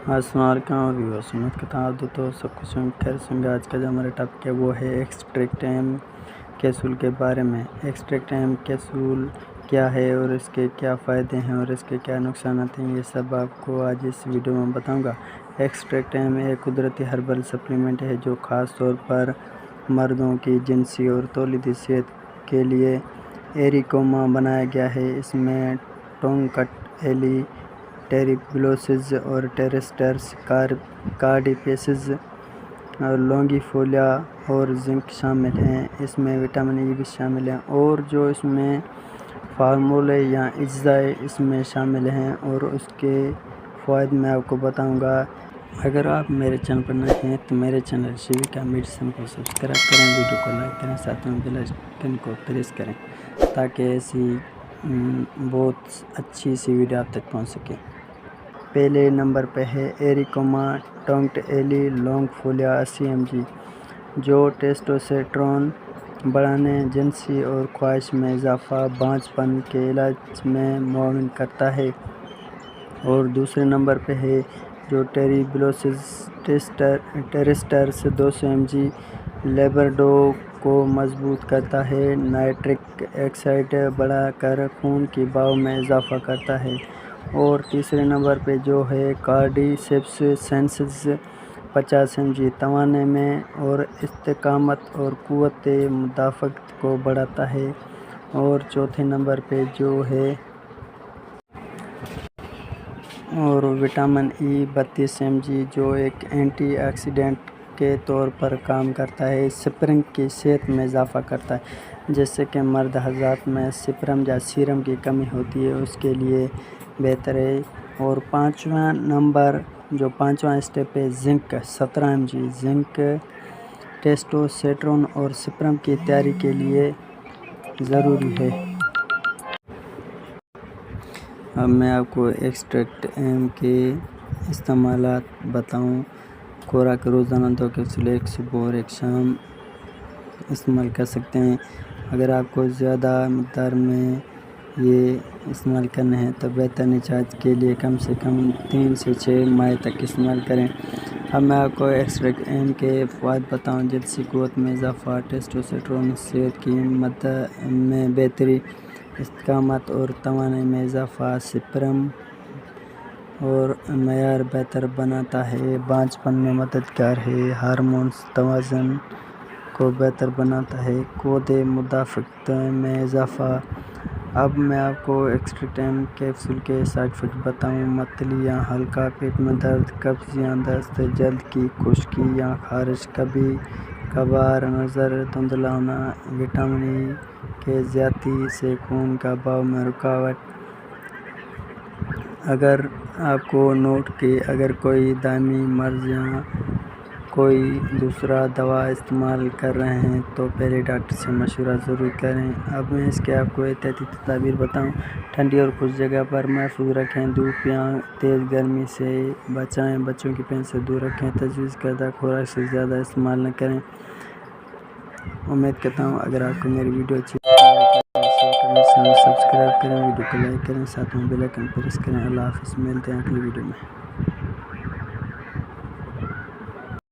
السلام علیکم اور ویورز، امید کرتا ہوں آپ تو سب کچھ خیر سے ہوں گے۔ آج کا جو ہمارا ٹاپک ہے وہ ہے ایکسٹریکٹ ایم کیپسول کے بارے میں۔ ایکسٹریکٹ ایم کیپسول کیا ہے اور اس کے کیا فائدے ہیں اور اس کے کیا نقصانات ہیں، یہ سب آپ کو آج اس ویڈیو میں بتاؤں گا۔ ایکسٹریکٹ ایم ایک قدرتی ہربل سپلیمنٹ ہے جو خاص طور پر مردوں کی جنسی اور تولیدی صحت کے لیے ایریکوما بنایا گیا ہے۔ اس میں ٹونکٹ ایلی، ٹیریبلوسز اور ٹیریسٹرس کارڈیپیسز اور لونگی فولیا اور زنک شامل ہیں۔ اس میں وٹامن ای بھی شامل ہیں اور جو اس میں فارمولے یا اجزائے اس میں شامل ہیں اور اس کے فوائد میں آپ کو بتاؤں گا۔ اگر آپ میرے چینل پر نئے ہیں تو میرے چینل شیویکا میڈیسن کو سبسکرائب کریں، ویڈیو کو لائک کریں، ساتھ میں بیل آئیکن کو پریس کریں تاکہ ایسی بہت اچھی سی ویڈیو آپ تک پہنچ سکے۔ پہلے نمبر پہ ہے ایریکوما ٹونکٹ ایلی لونگ فولیا 80 mg، جو ٹیسٹوسٹیرون بڑھانے، جنسی اور خواہش میں اضافہ، بانجھ پن کے علاج میں معاون کرتا ہے۔ اور دوسرے نمبر پہ ہے جو ٹیریبلوسز ٹیریسٹرس 200 mg، لیبرڈو کو مضبوط کرتا ہے، نائٹرک آکسائڈ بڑھا کر خون کی بہاؤ میں اضافہ کرتا ہے۔ اور تیسرے نمبر پہ جو ہے کارڈیسیپس سینسز 50 mg، توانائی میں اور استقامت اور قوت مدافعت کو بڑھاتا ہے۔ اور چوتھے نمبر پہ جو ہے اور وٹامن ای 32 mg، جو ایک اینٹی آکسیڈنٹ کے طور پر کام کرتا ہے، سپرم کی صحت میں اضافہ کرتا ہے، جس سے کہ مرد حضرات میں سپرم یا سیرم کی کمی ہوتی ہے اس کے لیے بہتر ہے۔ اور پانچواں اسٹیپ ہے زنک 17 mg، زنک ٹیسٹوسٹیرون اور سپرم کی تیاری کے لیے ضروری ہے۔ اب میں آپ کو ایکسٹریکٹ ایم کے استعمالات بتاؤں۔ خوراک روزانہ 2 کیپسول، ایک صبح اور ایک شام استعمال کر سکتے ہیں۔ اگر آپ کو زیادہ مقدار میں یہ استعمال کرنا ہے تو بہتر نجات کے لیے کم سے کم 3 سے 6 ماہ تک استعمال کریں۔ اب میں آپ کو ایکسٹریکٹ ایم کے فوائد بتاؤں۔ جنسی قوت میں اضافہ، ٹیسٹوسٹیرون، صحت کی میں بہتری، استقامت اور توانائی میں اضافہ، سپرم اور معیار بہتر بناتا ہے، بانجھ پن میں مددگار ہے، ہارمونز توازن کو بہتر بناتا ہے، قوت مدافعت میں اضافہ۔ اب میں آپ کو ایکسٹریکٹ ایم کیپسول کے سائیڈ افیکٹ بتاؤں۔ متلی یا ہلکا پیٹ میں درد، قبض یا دست، جلد کی خشکی یا خارش، کبھی کبھار نظر دھندلا ہونا، وٹامن ای کے زیادتی سے خون کا بہاؤ میں رکاوٹ۔ اگر آپ کو نوٹ کہ اگر کوئی دائمی مرض یا کوئی دوسرا دوا استعمال کر رہے ہیں تو پہلے ڈاکٹر سے مشورہ ضرور کریں۔ اب میں اس کے آپ کو احتیاطی تدابیر بتاؤں۔ ٹھنڈی اور خشک جگہ پر محفوظ رکھیں، دھوپ یا تیز گرمی سے بچائیں، بچوں کی پہن سے دور رکھیں، تجویز کردہ خوراک سے زیادہ استعمال نہ کریں۔ امید کرتا ہوں اگر آپ کو میری ویڈیو اچھی لگی تو سبسکرائب کریں، ویڈیو کو لائک کریں، ساتھ میں بیل آئیکن پریس کریں۔ اللہ حافظ، ملتے ہیں اگلی ویڈیو میں۔